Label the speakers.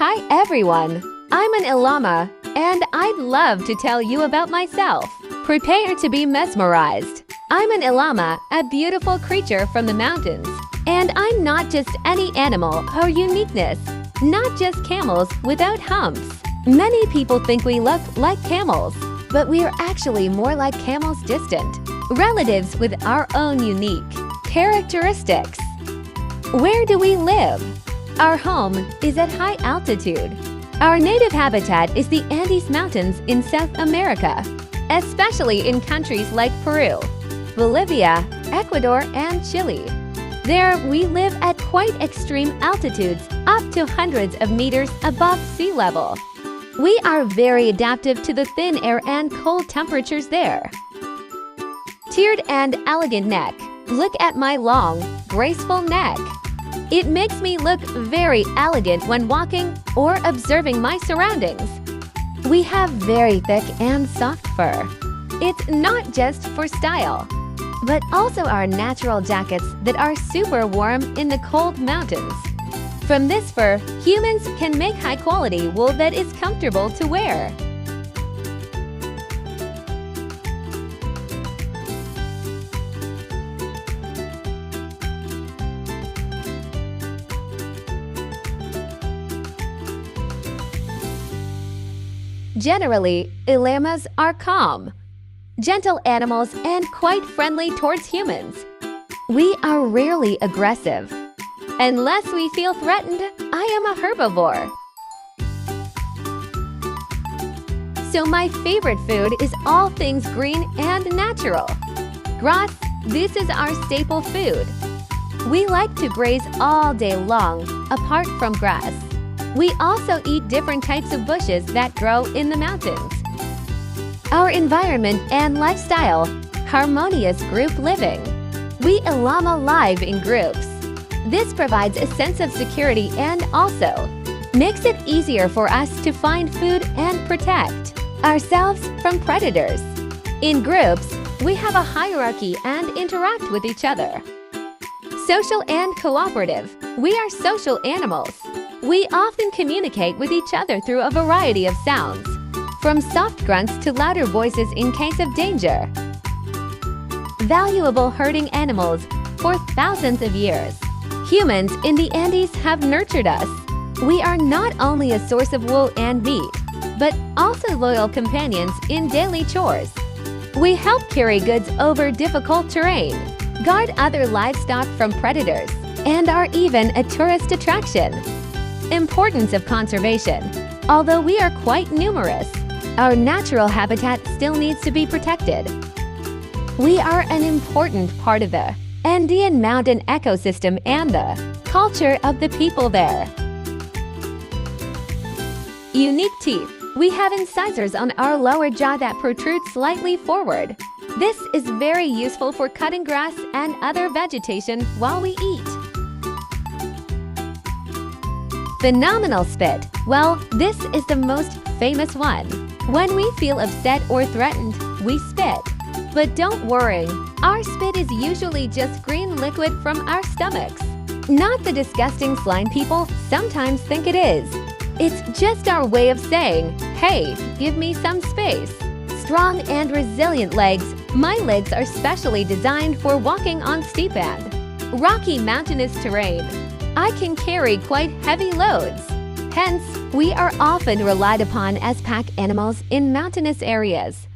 Speaker 1: Hi everyone! I'm an llama, and I'd love to tell you about myself. Prepare to be mesmerized. I'm an llama, a beautiful creature from the mountains. And I'm not just any animal or uniqueness, not just camels without humps. Many people think we look like camels, but we are actually more like camels distant, relatives with our own unique characteristics. Where do we live? Our home is at high altitude. Our native habitat is the Andes Mountains in South America, especially in countries like Peru, Bolivia, Ecuador, and Chile. There, we live at quite extreme altitudes, up to hundreds of meters above sea level. We are very adaptive to the thin air and cold temperatures there. Tiered and elegant neck. Look at my long, graceful neck. It makes me look very elegant when walking or observing my surroundings. We have very thick and soft fur. It's not just for style, but also our natural jackets that are super warm in the cold mountains. From this fur, humans can make high-quality wool that is comfortable to wear. Generally, llamas are calm, gentle animals and quite friendly towards humans. We are rarely aggressive. Unless we feel threatened, I am a herbivore. So my favorite food is all things green and natural. Grass, this is our staple food. We like to graze all day long, apart from grass. We also eat different types of bushes that grow in the mountains. Our environment and lifestyle, harmonious group living. We llama live in groups. This provides a sense of security and also makes it easier for us to find food and protect ourselves from predators. In groups, we have a hierarchy and interact with each other. Social and cooperative. We are social animals. We often communicate with each other through a variety of sounds, from soft grunts to louder voices in case of danger. Valuable herding animals for thousands of years. Humans in the Andes have nurtured us. We are not only a source of wool and meat, but also loyal companions in daily chores. We help carry goods over difficult terrain, guard other livestock from predators, and are even a tourist attraction. Importance of conservation. Although we are quite numerous, our natural habitat still needs to be protected. We are an important part of the Andean mountain ecosystem and the culture of the people there. Unique teeth. We have incisors on our lower jaw that protrude slightly forward. This is very useful for cutting grass and other vegetation while we eat. Phenomenal spit. Well, this is the most famous one. When we feel upset or threatened, we spit. But don't worry, our spit is usually just green liquid from our stomachs. Not the disgusting slime people sometimes think it is. It's just our way of saying, hey, give me some space. Strong and resilient legs. My legs are specially designed for walking on steep and rocky mountainous terrain. I can carry quite heavy loads. Hence, we are often relied upon as pack animals in mountainous areas.